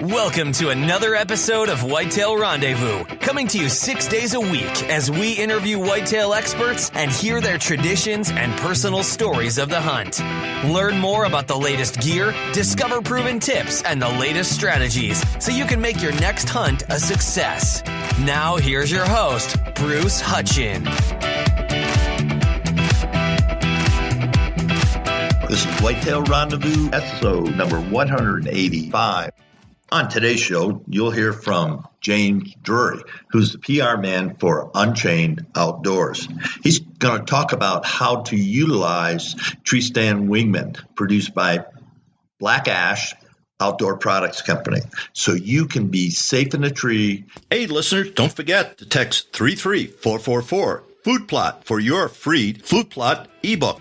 Welcome to another episode of Whitetail Rendezvous, coming to you 6 days a week as we interview whitetail experts and hear their traditions and personal stories of the hunt. Learn more about the latest gear, discover proven tips, and the latest strategies so you can make your next hunt a success. Now, here's your host, Bruce Hutchin. This is Whitetail Rendezvous, episode number 185. On today's show, you'll hear from James Drury, who's the PR man for Unchained Outdoors. He's going to talk about how to utilize Treestand wingman produced by Black Ash Outdoor Products Company so you can be safe in the tree. Hey, listeners, don't forget to text 33444 Food Plot for your free Food Plot ebook.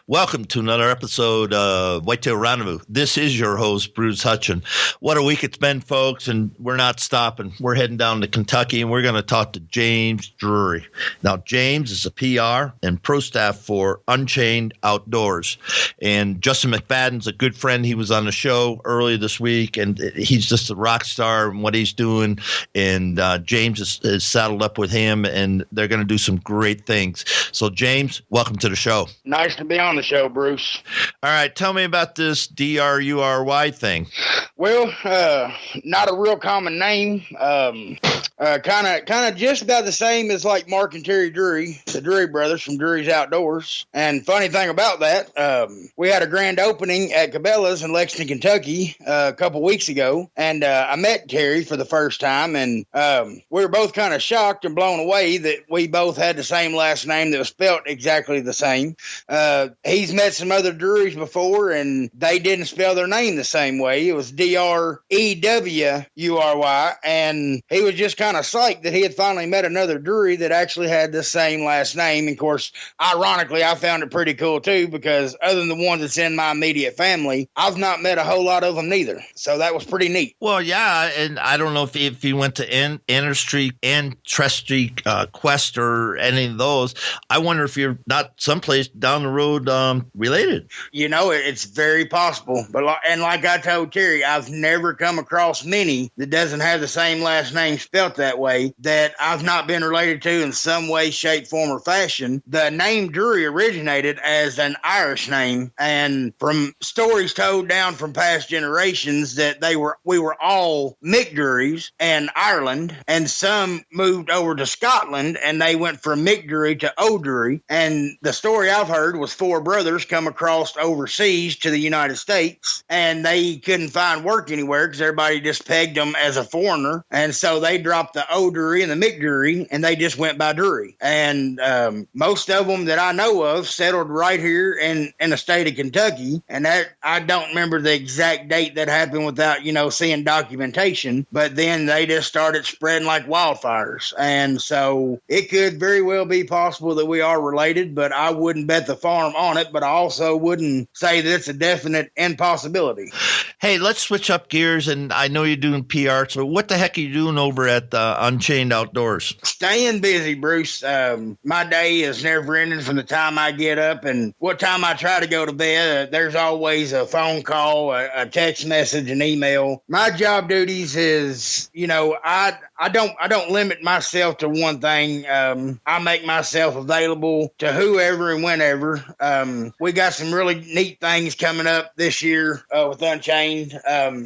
Welcome to another episode of Whitetail Rendezvous. This is your host, Bruce Hutchin. What a week it's been, folks, and we're not stopping. We're heading down to Kentucky, and we're going to talk to James Drury. Now, James is a PR and pro staff for Unchained Outdoors, and Justin McFadden's a good friend. He was on the show earlier this week, and he's just a rock star in what he's doing, and James is saddled up with him, and they're going to do some great things. So, James, welcome to the show. Nice to be on the show, Bruce. All right, tell me about this DRURY thing. Well, not a real common name. Kind of just about the same as like Mark and Terry Drury, the Drury brothers from Drury Outdoors. And funny thing about that, we had a grand opening at Cabela's in Lexington, Kentucky, a couple weeks ago, and I met Terry for the first time, and we were both kind of shocked and blown away that we both had the same last name that was spelled exactly the same. He's met some other Drurys before, and they didn't spell their name the same way. It was DREWURY, and he was just kind of psyched that he had finally met another Drury that actually had the same last name. And of course, ironically, I found it pretty cool too, because other than the one that's in my immediate family, I've not met a whole lot of them neither. So that was pretty neat. Well, yeah, and I don't know if you went to Ancestry Quest or any of those. I wonder if you're not someplace down the road related. You know, it's very possible. But like I told Terry, I've never come across many that doesn't have the same last name spelt that way that I've not been related to in some way, shape, form, or fashion. The name Drury originated as an Irish name, and from stories told down from past generations that we were all McDurys in Ireland, and some moved over to Scotland and they went from McDrury to O'Drury. And the story I've heard was four brothers come across overseas to the United States, and they couldn't find work anywhere because everybody just pegged them as a foreigner, and so they dropped the O'Drury and the McDrury, and they just went by Drury. And most of them that I know of settled right here in the state of Kentucky, and that I don't remember the exact date that happened without seeing documentation, but then they just started spreading like wildfires. And so it could very well be possible that we are related, but I wouldn't bet the farm on it, but I also wouldn't say that it's a definite impossibility. Hey, let's switch up gears, and I know you're doing PR, so what the heck are you doing over at Unchained Outdoors? Staying busy, Bruce. My day is never ending from the time I get up and what time I try to go to bed. There's always a phone call, a text message, an email. My job duties is, I don't limit myself to one thing. I make myself available to whoever and whenever. We got some really neat things coming up this year with Unchained.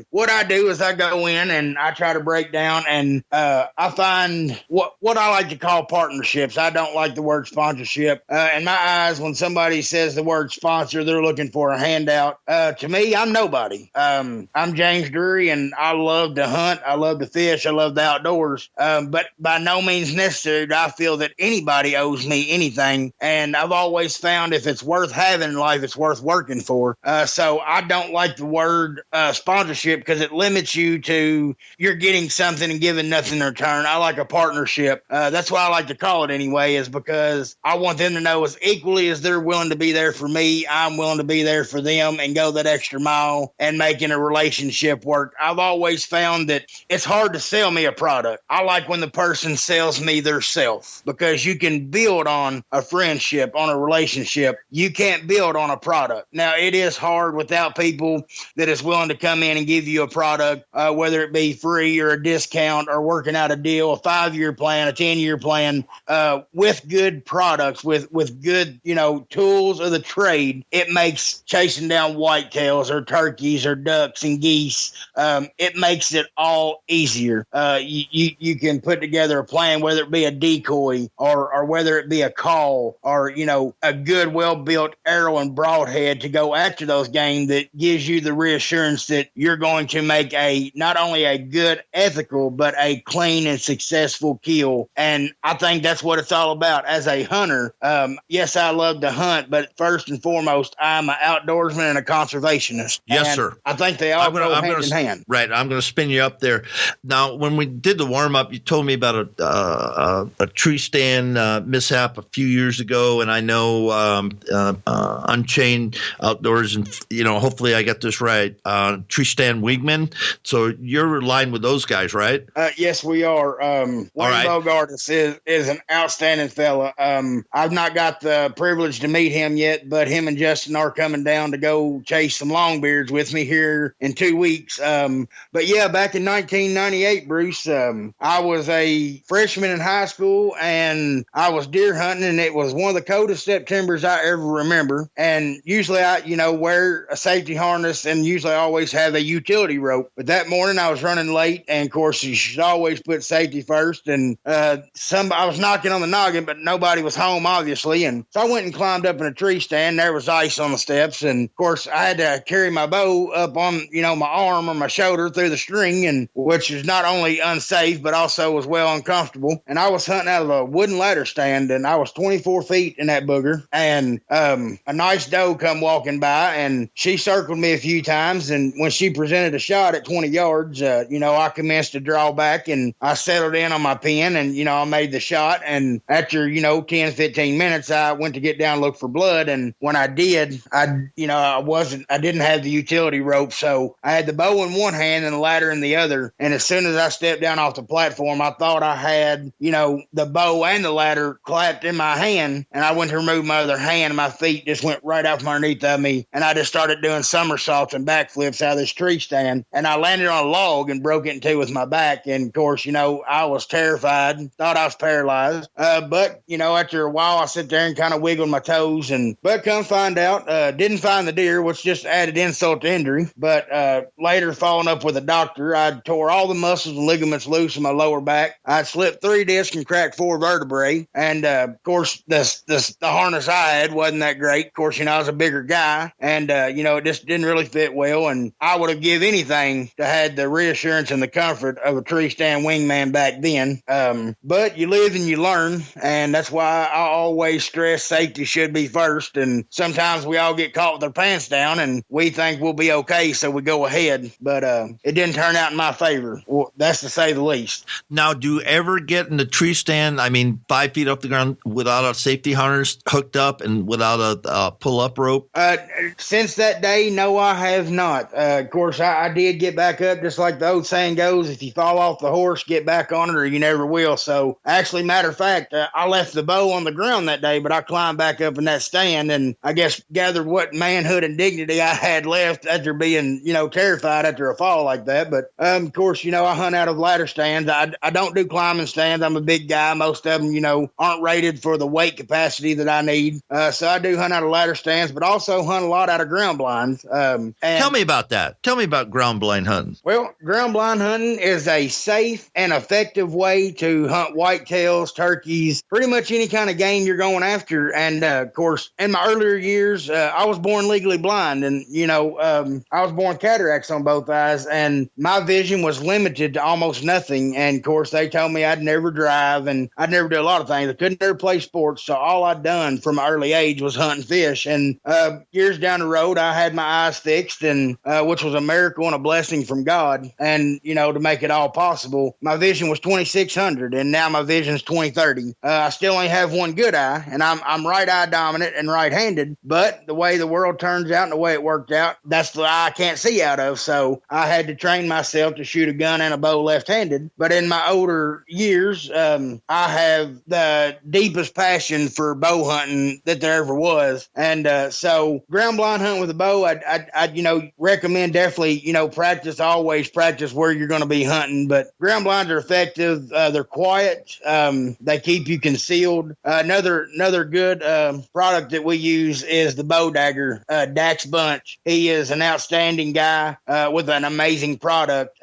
What I do is I go in and I try to break down, and I find what I like to call partnerships. I don't like the word sponsorship. In my eyes, when somebody says the word sponsor, they're looking for a handout. To me, I'm nobody. I'm James Drury, and I love to hunt. I love to fish. I love the outdoors. But by no means necessary do I feel that anybody owes me anything. And I've always found if it's worth having in life, it's worth working for. So I don't like the word sponsorship because it limits you to you're getting something and giving nothing in return. I like a partnership. That's why I like to call it anyway, is because I want them to know as equally as they're willing to be there for me, I'm willing to be there for them and go that extra mile and making a relationship work. I've always found that it's hard to sell me a product. I like when the person sells me their self, because you can build on a friendship, on a relationship. You can't build on a product. Now, it is hard without people that is willing to come in and give you a product, whether it be free or a discount or working out a deal, a 5-year plan, a 10-year plan, with good products, with good, tools of the trade. It makes chasing down whitetails or turkeys or ducks and geese. It makes it all easier. You can put together a plan, whether it be a decoy or whether it be a call or, a good, well-built arrow and broadhead to go after those game that gives you the reassurance that you're going to make not only a good, ethical, but a clean and successful kill. And I think that's what it's all about. As a hunter, yes, I love to hunt, but first and foremost, I'm an outdoorsman and a conservationist. Yes, and sir. I think they all go hand in hand. Right. I'm going to spin you up there. Now, when we did the warm-up, you told me about a tree stand mishap a few years ago, and I know Unchained Outdoors, and hopefully I got this right, Treestand wingman. So you're aligned with those guys, right? Yes, we are. Wayne Bogartis is an outstanding fella. I've not got the privilege to meet him yet, but him and Justin are coming down to go chase some longbeards with me here in 2 weeks. But yeah, back in 1998, Bruce, I was a freshman in high school and I was deer hunting, and it was one of the coldest Septembers I ever remember. And usually I, wear a safety harness, and usually I always have a utility rope. But that morning I was running late, and of course you should always put safety first. And I was knocking on the noggin, but nobody was home, obviously. And so I went and climbed up in a tree stand. There was ice on the steps, and of course I had to carry my bow up on, my arm or my shoulder through the string, and which is not only unsafe but also was well uncomfortable. And I was hunting out of a wooden ladder stand, and I was 24 feet in that booger, and a nice doe come walking by, and she circled me a few times, and when she presented a shot at 20 yards, I commenced to draw back, and I settled in on my pin, and I made the shot. And after 10-15 minutes, I went to get down and look for blood, and when I did, I didn't have the utility rope, so I had the bow in one hand and the ladder in the other. And as soon as I stepped down off the platform, I thought I had the bow and the ladder clapped in my hand, and I went to remove my other hand, and my feet just went right out from underneath of me, and I just started doing somersaults and backflips out of this tree stand, and I landed on a log and broke it in two with my back. And of course, I was terrified, thought I was paralyzed, but after a while I sit there and kind of wiggled my toes, but come find out, didn't find the deer, which just added insult to injury. But later, following up with a doctor, I tore all the muscles and ligaments loose in my lower back. I slipped 3 discs and cracked 4 vertebrae, and of course the harness I had wasn't that great. Of course, I was a bigger guy, and it just didn't really fit well, and I would have give anything to had the reassurance and the comfort of a tree stand wingman back then. But you live and you learn, and that's why I always stress safety should be first. And sometimes we all get caught with our pants down, and we think we'll be okay, so we go ahead. But it didn't turn out in my favor. Well, that's to say the least. Now, do you ever get in the tree stand, 5 feet off the ground, without a safety harness hooked up and without a pull-up rope? Since that day, no, I have not. Of course, I did get back up, just like the old saying goes, if you fall off the horse, get back on it or you never will. So actually, matter of fact, I left the bow on the ground that day, but I climbed back up in that stand and I guess gathered what manhood and dignity I had left after being, terrified after a fall like that. But of course, I hunt out of ladder stands. I don't do climbing stands. I'm a big guy. Most of them, aren't rated for the weight capacity that I need. So I do hunt out of ladder stands, but also hunt a lot out of ground blinds. And tell me about that. Tell me about ground blind hunting. Well, ground blind hunting is a safe and effective way to hunt whitetails, turkeys, pretty much any kind of game you're going after. And of course, in my earlier years, I was born legally blind, and I was born cataracts on both eyes, and my vision was limited to almost nothing. And of course, they told me I'd never drive and I'd never do a lot of things. I couldn't never play sports, so all I'd done from an early age was hunt and fish. And years down the road, I had my eyes fixed, and which was a miracle and a blessing from God. And, to make it all possible, my vision was 2,600, and now my vision is 2030. I still only have one good eye, and I'm right eye dominant and right-handed, but the way the world turns out and the way it worked out, that's the eye I can't see out of. So I had to train myself to shoot a gun and a bow left-handed. But in my older years, I have the deepest passion for bow hunting that there ever was. And so ground blind hunting with a bow, I'd recommend definitely, always practice where you're going to be hunting. But ground blinds are effective. They're quiet. They keep you concealed. Another good product that we use is the Bow Dagger, Dax Bunch. He is an outstanding guy with an amazing product.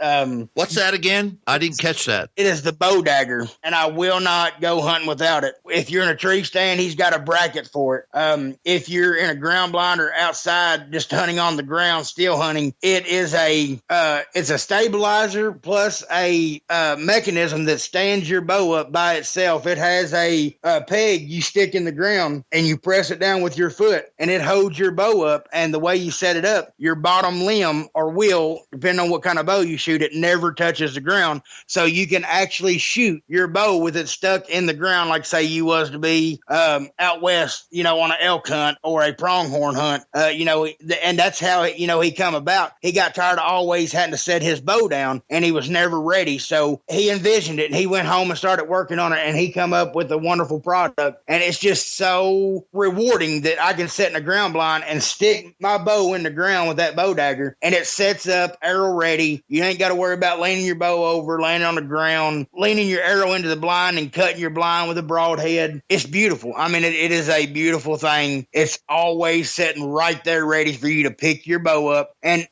What's that again? I didn't catch that. It is the Bow Dagger, and I will not go hunting without it. If you're in a tree stand, he's got a bracket for it. If you're in a ground blind or outside just hunting on the ground, still hunting, it is it's a stabilizer plus a mechanism that stands your bow up by itself. It has a peg you stick in the ground and you press it down with your foot and it holds your bow up. And the way you set it up, your bottom limb or wheel, depending on what kind of bow you shoot, it never touches the ground. So you can actually shoot your bow with it stuck in the ground, like say you was to be out west, on an elk hunt or a pronghorn hunt, and that's how, he come about. He got tired of always having to set his bow down and he was never ready. So he envisioned it and he went home and started working on it and he come up with a wonderful product. And it's just so rewarding that I can sit in a ground blind and stick my bow in the ground with that Bow Dagger and it sets up arrow ready. You ain't got to worry about leaning your bow over, landing on the ground, leaning your arrow into the blind and cutting your blind with a broadhead. It's beautiful. I mean, it is a beautiful thing. It's always sitting right there ready for you to pick your bow up. And,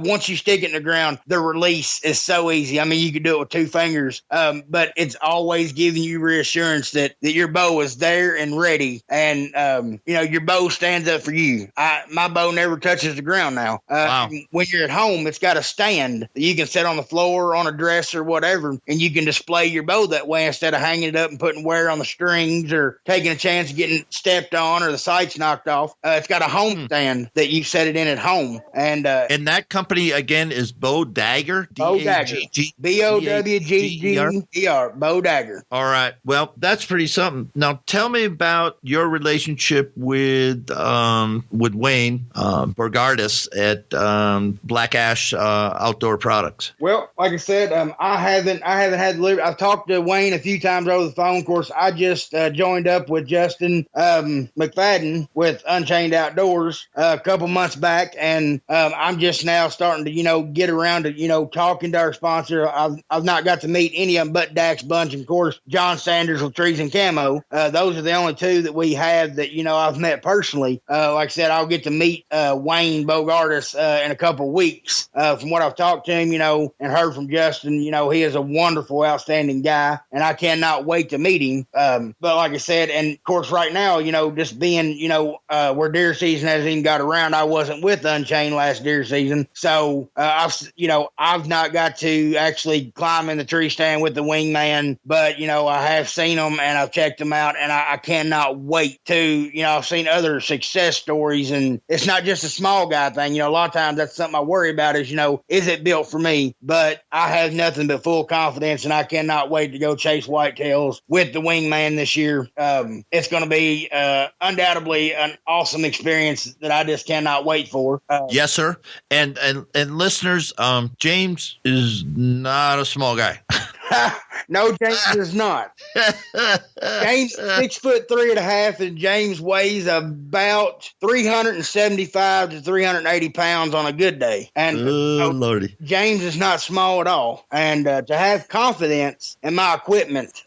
once you stick it in the ground, the release is so easy. I mean, you can do it with two fingers, but it's always giving you reassurance that your bow is there and ready. And, your bow stands up for you. My bow never touches the ground now. Wow. When you're at home, it's got a stand that you can sit on the floor, on a dresser, whatever, and you can display your bow that way instead of hanging it up and putting wear on the strings or taking a chance of getting stepped on or the sights knocked off. It's got a home stand that you set it in at home. And that company, again, is Bow Dagger? Bow Dagger. BOWGGER. Bow Dagger. All right. Well, that's pretty something. Now, tell me about your relationship with Wayne Borgardis at Black Ash Outdoor Products. Well, like I said, I haven't had the liberty. I've talked to Wayne a few times over the phone. Of course, I just joined up with Justin McFadden with Unchained Outdoors a couple months back, and I'm just now starting to, get around to, talking to our sponsor. I've not got to meet any of them but Dax Bunch and, of course, John Sanders with Trees and Camo. Those are the only two that we have that, I've met personally. Like I said, I'll get to meet Wayne Borgardis in a couple of weeks. From what I've talked to him, and heard from Justin, he is a wonderful, outstanding guy, and I cannot wait to meet him. But like I said, and of course, right now, just being, where deer season hasn't even got around, I wasn't with Unchained last deer season. So, I've not got to actually climb in the tree stand with the wingman, but, I have seen them and I've checked them out, and I cannot wait to, I've seen other success stories, and it's not just a small guy thing. A lot of times that's something I worry about is, is it built for me? But I have nothing but full confidence, and I cannot wait to go chase whitetails with the wingman this year. It's going to be undoubtedly an awesome experience that I just cannot wait for. Yes, sir. And listeners, James is not a small guy. No, James is not. James 6'3.5", and James weighs about 375 to 380 pounds on a good day. And Lordy, James is not small at all. And to have confidence in my equipment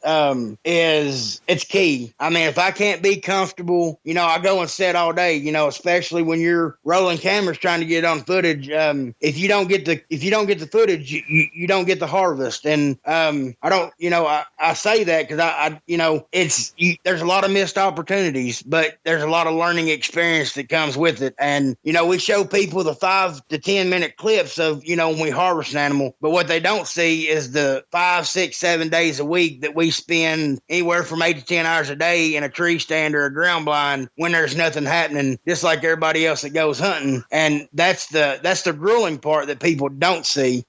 it's key. I mean, if I can't be comfortable, I go and set all day. Especially when you're rolling cameras trying to get on footage. If you don't get the footage, you don't get the harvest. And I don't Well, I say that because there's a lot of missed opportunities, but there's a lot of learning experience that comes with it. And, we show people the 5 to 10 minute clips of, when we harvest an animal, but what they don't see is the 5, 6, 7 days a week that we spend anywhere from 8 to 10 hours a day in a tree stand or a ground blind when there's nothing happening, just like everybody else that goes hunting. And that's the grueling part that people don't see.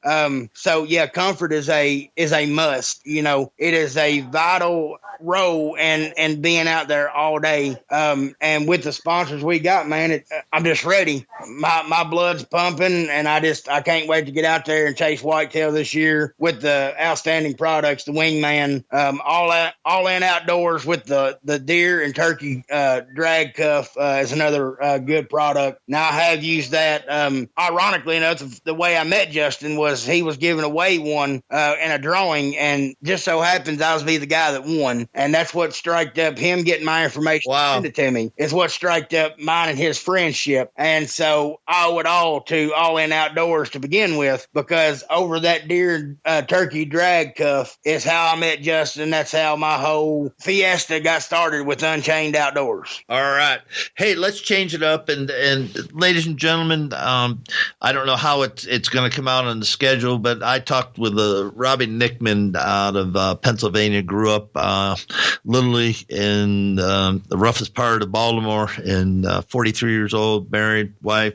So yeah, comfort is a must. It is a vital role and being out there all day. And with the sponsors we got, man, I'm just ready. My blood's pumping, and I can't wait to get out there and chase whitetail this year with the outstanding products, the Wingman, all in outdoors with the deer and turkey drag cuff is another good product. Now I have used that. Ironically enough, the way I met Justin was he was giving away one in a drawing, and just so happens I was the guy that won, and that's what striked up him getting my information sent it to me. It's what striked up mine and his friendship, and so I owe it all to All In Outdoors to begin with, because over that deer turkey drag cuff is how I met Justin. That's how my whole fiesta got started with Unchained Outdoors. All right. Hey, let's change it up. And ladies and gentlemen, I don't know how it's going to come out on the schedule, but I talked with Robbie Nickman out of Pennsylvania, grew up literally in the roughest part of Baltimore, and 43 years old, married, wife,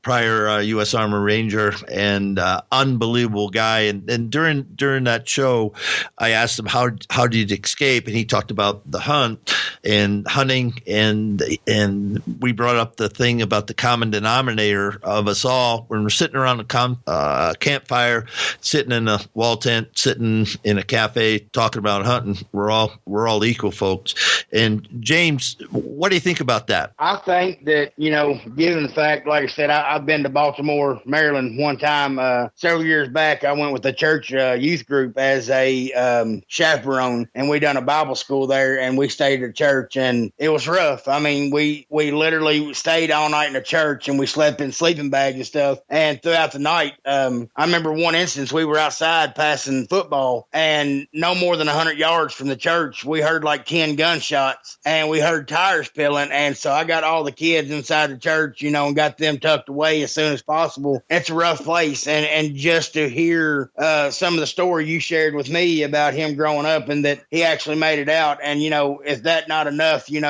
prior U.S. Army Ranger, and unbelievable guy. And during that show, I asked him how did you escape, and he talked about the hunt and hunting, and we brought up the thing about the common denominator of us all when we're sitting around a campfire, sitting in a wall tent, sitting in a cafe, talking about hunting. We're all equal, folks. And James, what do you think about that? I think that, given the fact, like I said, I've been to Baltimore, Maryland one time several years back. I went with the church youth group as a chaperone, and we done a Bible school there, and we stayed at church, and it was rough. I mean, we literally stayed all night in the church, and we slept in sleeping bags and stuff. And throughout the night, I remember one instance, we were outside passing football, and no more than 100 yards from the church, we heard like 10 gunshots, and we heard tires peeling. And so I got all the kids inside the church, and got them tucked away as soon as possible. It's a rough place. And just to hear some of the story you shared with me about him growing up and that he actually made it out. And, if that not enough, he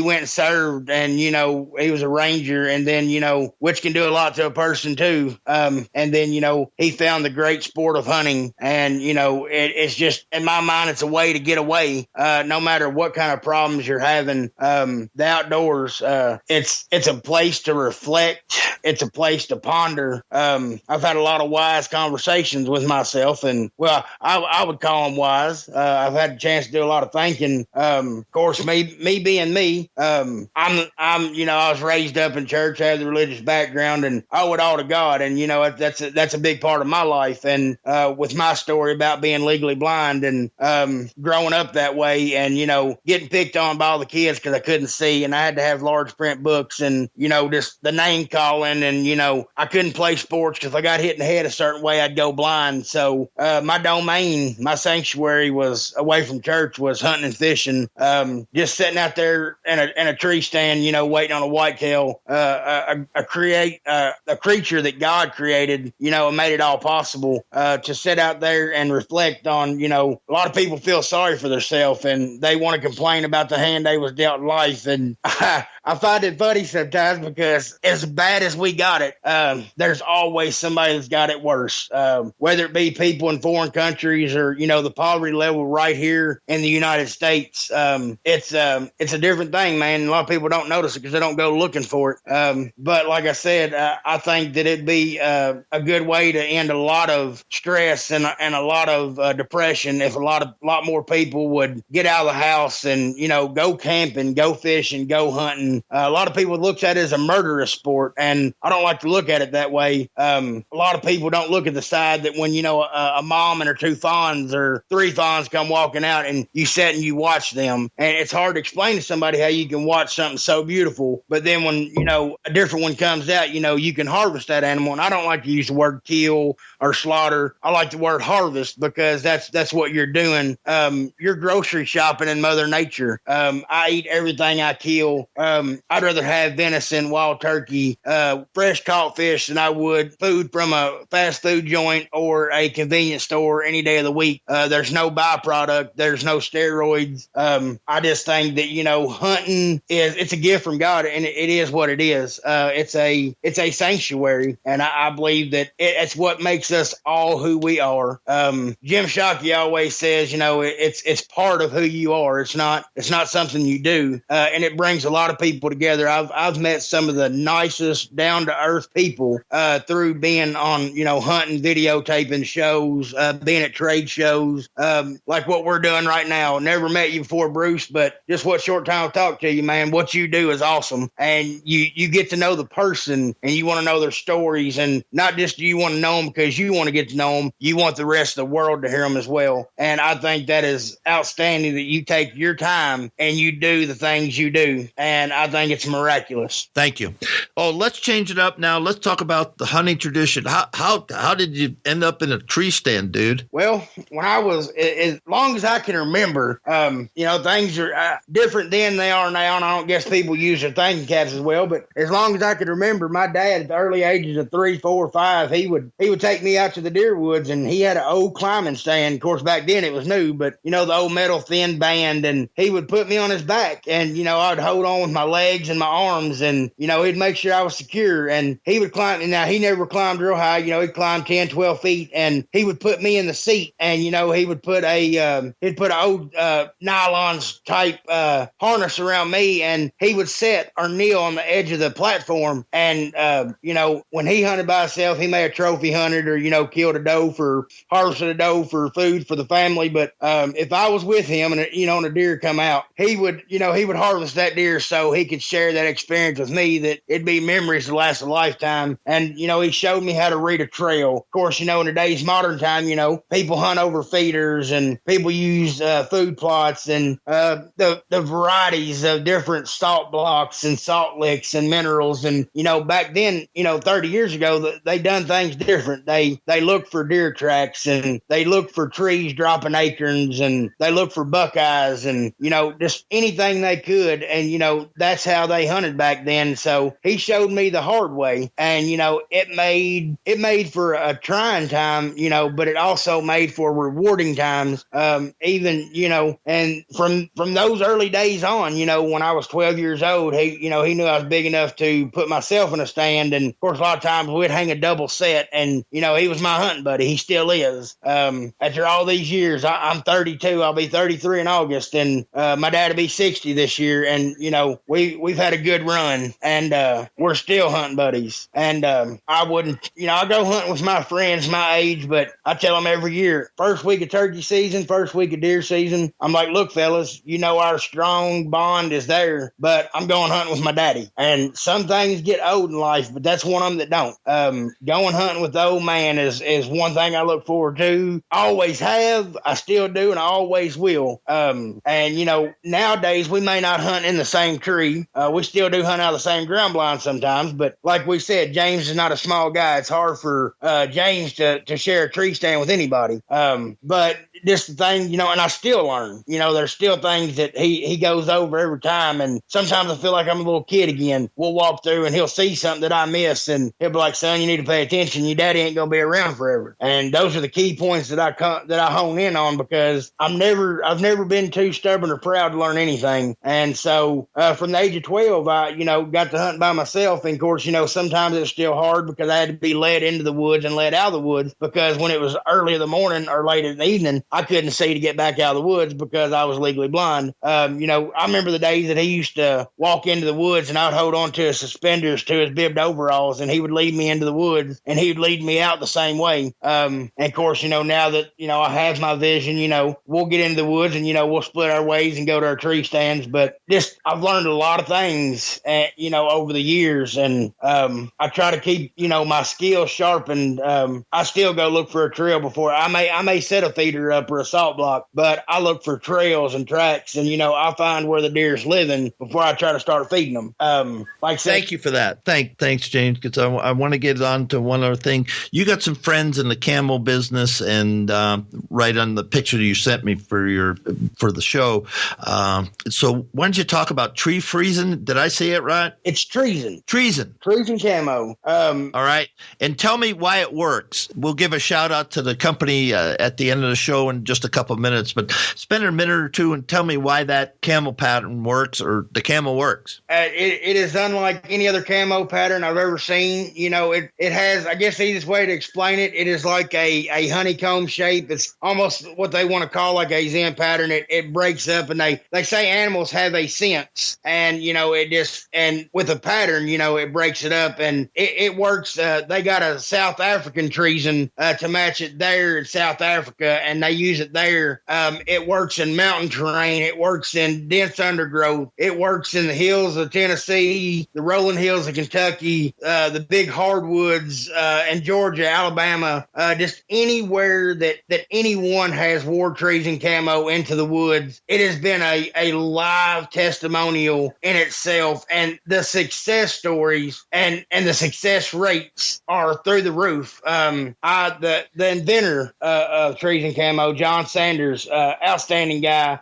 went and served, and, he was a ranger, and then, which can do a lot to a person too. And then, he found the great sport of hunting, and, it's just, in my mind, it's a way to get away. No matter what kind of problems you're having, the outdoors, it's a place to reflect. It's a place to ponder. I've had a lot of wise conversations with myself, and well, I would call them wise. I've had a chance to do a lot of thinking. Of course, me being me, I was raised up in church, I have the religious background, and I owe it all to God. And, that's a big part of my life. And, with my story about being legally blind and, growing up that way, and, getting picked on by all the kids because I couldn't see, and I had to have large print books, and, just the name calling, and, I couldn't play sports because if I got hit in the head a certain way, I'd go blind. So, my domain, my sanctuary was away from church, was hunting and fishing, just sitting out there in a tree stand, waiting on a whitetail, a creature that God created, and made it all possible, to sit out there and reflect on, a lot of people feel sorry for themselves, and they want to complain about the hand they was dealt in life. And I find it funny sometimes, because as bad as we got it, there's always somebody that's got it worse, whether it be people in foreign countries or, the poverty level right here in the United States. It's a different thing, man. A lot of people don't notice it because they don't go looking for it. But like I said, I think that it'd be a good way to end a lot of stress and a lot of depression if a lot more people would get out of the house and, go camping, go fishing, go hunting. A lot of people look at it as a murderous sport, and I don't like to look at it that way. A lot of people don't look at the side that when, a mom and her 2 fawns or 3 fawns come walking out, and you sit and you watch them. And it's hard to explain to somebody how you can watch something so beautiful, but then when, a different one comes out, you can harvest that animal. And I don't like to use the word kill or slaughter. I like the word harvest, because because that's what you're doing. You're grocery shopping in Mother Nature. I eat everything I kill. I'd rather have venison, wild turkey, fresh caught fish than I would food from a fast food joint or a convenience store any day of the week. There's no byproduct. There's no steroids. I just think that, hunting it's a gift from God, and it is what it is. It's a sanctuary, and I believe that it's what makes us all who we are. Jim Shockey always says, it's part of who you are. It's not something you do, and it brings a lot of people together. I've met some of the nicest, down to earth people through being on, hunting, videotaping shows, being at trade shows, like what we're doing right now. Never met you before, Bruce, but just what short time I've talked to you, man, what you do is awesome. And you get to know the person, and you want to know their stories, and not just do you want to know them because you want to get to know them, you want the rest of the world to hear them as well. And I think that is outstanding that you take your time and you do the things you do. And I think it's miraculous. Thank you. Oh, let's change it up now. Let's talk about the hunting tradition. How did you end up in a tree stand, dude? Well, when I was, as long as I can remember, things are different then they are now, and I don't guess people use their thinking caps as well, but as long as I could remember, my dad at the early ages of 3, 4, 5, he would take me out to the deer woods, and he had an old climbing stand. Of course, back then it was new, but the old metal thin band, and he would put me on his back, and I'd hold on with my legs and my arms, and he'd make sure I was secure, and he would climb. And now he never climbed real high, he'd climb 10, 12 feet, and he would put me in the seat, and he would put an old nylons type harness around me, and he would sit or kneel on the edge of the platform, and when he hunted by himself, he may have trophy hunted or killed harvested a doe for food for the family. But if I was with him and and a deer come out, he would harvest that deer so he could share that experience with me, that it'd be memories that last a lifetime. And he showed me how to read a trail. Of course, in today's modern time, people hunt over feeders, and people use food plots, and the varieties of different salt blocks and salt licks and minerals. And back then, 30 years ago, they done things different. They looked for deer tracks, and they looked for trees dropping acorns, and they looked for buckeyes, and just anything they could. And that's how they hunted back then. So he showed me the hard way, and it made for a trying time, but it also made for rewarding times. And from those early days on, when I was 12 years old, he knew I was big enough to put myself in a stand. And of course, a lot of times we'd hang a double set, and he was my hunting buddy. He still is. After all these years, I'm 32. I'll be 33 in August, and my dad will be 60 this year. And we've had a good run, and we're still hunting buddies. And I wouldn't, I go hunting with my friends my age, but I tell them every year, first week of turkey season, first week of deer season, I'm like, look, fellas, our strong bond is there, but I'm going hunting with my daddy. And some things get old in life, but that's one of them that don't. Going hunting with the old man is one thing I look forward to. I always have, I still do, and I always will. And nowadays we may not hunt in the same tree. We still do hunt out of the same ground blind sometimes, but like we said, James is not a small guy. It's hard for James to share a tree stand with anybody. But just the thing, and I still learn. There's still things that he goes over every time, and sometimes I feel like I'm a little kid again. We'll walk through, and he'll see something that I miss, and he'll be like, "Son, you need to pay attention. Your daddy ain't gonna be around forever." And those are the key points that I hone in on, because I've never been too stubborn or proud to learn anything. And so from the age of 12, I got to hunt by myself. And of course, sometimes it's still hard because I had to be led into the woods and led out of the woods, because when it was early in the morning or late in the evening, I couldn't see to get back out of the woods because I was legally blind. I remember the days that he used to walk into the woods, and I'd hold on to his suspenders to his bibbed overalls, and he would lead me into the woods, and he would lead me out the same way. And of course, now that, I have my vision, we'll get into the woods, and, we'll split our ways and go to our tree stands. But just, I've learned a lot of things, over the years, and I try to keep, my skills sharpened. I still go look for a trail before I may set a feeder up mishap or a salt block, but I look for trails and tracks, and I find where the deer's living before I try to start feeding them. Like I said, thank you for that. Thanks, James, because I want to get on to one other thing. You got some friends in the camel business, and right on the picture you sent me for the show. So why don't you talk about Freezin? Did I say it right? It's Treestand. Treestand camo. All right, and tell me why it works. We'll give a shout out to the company at the end of the show in just a couple of minutes, but spend a minute or two and tell me why that camel pattern works, or the camel works. It is unlike any other camo pattern I've ever seen. It has, I guess the easiest way to explain it, it is like a honeycomb shape. It's almost what they want to call like a Zen pattern. It breaks up, and they say animals have a sense, and and with a pattern, it breaks it up, and it works. They got a South African treason to match it there in South Africa, and they use it there. It works in mountain terrain. It works in dense undergrowth. It works in the hills of Tennessee, the rolling hills of Kentucky, the big hardwoods in Georgia, Alabama, just anywhere that anyone has wore treason camo into the woods. It has been a live testimonial in itself, and the success stories and the success rates are through the roof. The inventor of treason camo, John Sanders, outstanding guy.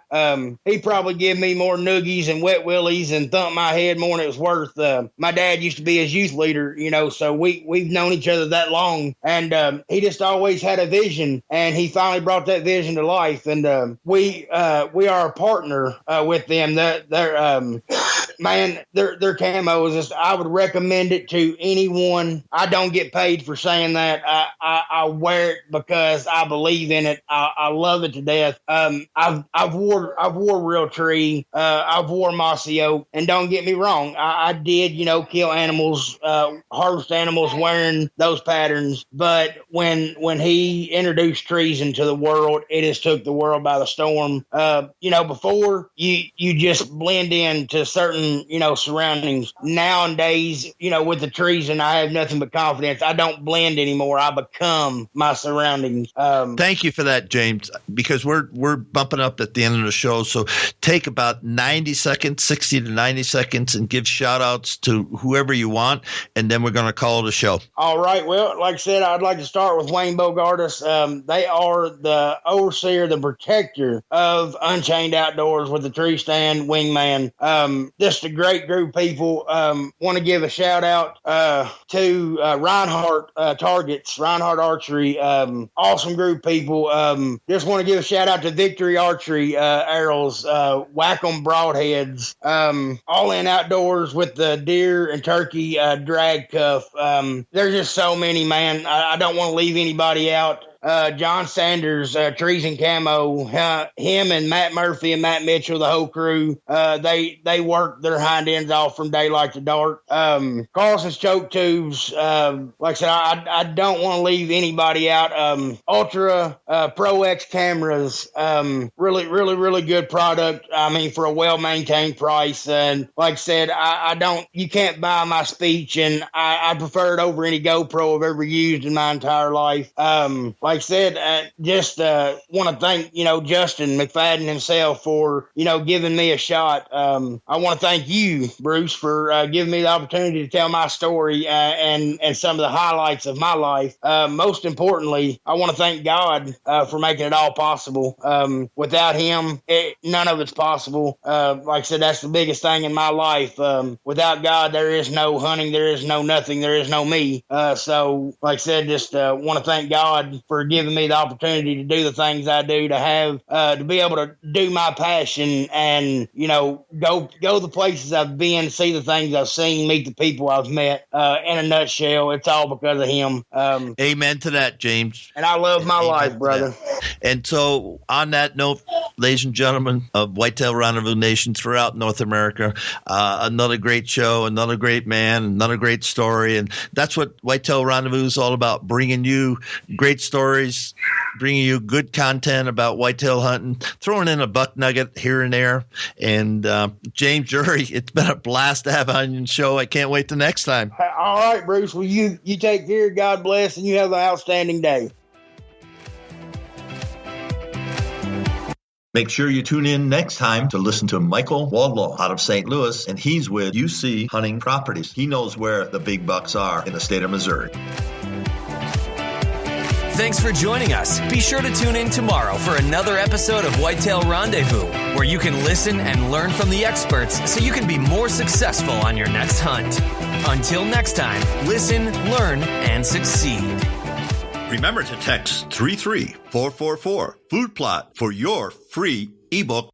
He probably give me more noogies and wet willies and thumped my head more than it was worth. My dad used to be his youth leader, so we've known each other that long, and he just always had a vision, and he finally brought that vision to life. And we are a partner with them. Their camo is just, I would recommend it to anyone. I don't get paid for saying that. I wear it because I believe in it. I love it to death. I've wore Realtree. I've wore Mossy Oak, and don't get me wrong, I did kill animals, harvest animals wearing those patterns. But when he introduced trees into the world, it has took the world by the storm. Before you just blend into certain surroundings. Nowadays, with the trees, and I have nothing but confidence. I don't blend anymore. I become my surroundings. Thank you for that, James, because we're bumping up at the end of the show. So take about 90 seconds, 60 to 90 seconds, and give shout outs to whoever you want, and then we're going to call it a show. All right. Well, like I said, I'd like to start with Wayne Bogartis. They are the overseer, the protector of Unchained Outdoors with the Treestand wingman. Just a great group of people. Want to give a shout out to Reinhardt Targets, Reinhardt Archery. Awesome group of people. Just want to give a shout out to Victory Archery arrows, Whack-'em broadheads, All In Outdoors with the deer and turkey drag cuff. There's just so many, man. I don't want to leave anybody out. John Sanders, Trees and Camo, him and Matt Murphy and Matt Mitchell, the whole crew, they work their hind ends off from daylight to dark. Carlson's choke tubes, like I said, I don't want to leave anybody out. Ultra Pro X cameras, really good product. I mean, for a well-maintained price. And like I said, you can't buy my speech, and I prefer it over any GoPro I've ever used in my entire life. Like I said, just want to thank, Justin McFadden himself for, giving me a shot. I want to thank you, Bruce, for giving me the opportunity to tell my story and some of the highlights of my life. Most importantly, I want to thank God for making it all possible. Without him, none of it's possible. Like I said, that's the biggest thing in my life. Without God, there is no hunting, there is no nothing, there is no me. So, like I said, just want to thank God for giving me the opportunity to do the things I do, to have to be able to do my passion and go the places I've been, see the things I've seen, meet the people I've met. In a nutshell, it's all because of him. Amen to that, James. And I love my life, brother. And so on that note, ladies and gentlemen of Whitetail Rendezvous Nation throughout North America, another great show, another great man, another great story. And that's what Whitetail Rendezvous is all about, bringing you great stories, bringing you good content about whitetail hunting, throwing in a buck nugget here and there. And James Drury, it's been a blast to have on your show. I can't wait the next time. All right, Bruce. Well, you take care. God bless, and you have an outstanding day. Make sure you tune in next time to listen to Michael Waldlaw out of St. Louis, and he's with UC Hunting Properties. He knows where the big bucks are in the state of Missouri. Thanks for joining us. Be sure to tune in tomorrow for another episode of Whitetail Rendezvous, where you can listen and learn from the experts so you can be more successful on your next hunt. Until next time, listen, learn, and succeed. Remember to text 33444 Food Plot for your free ebook.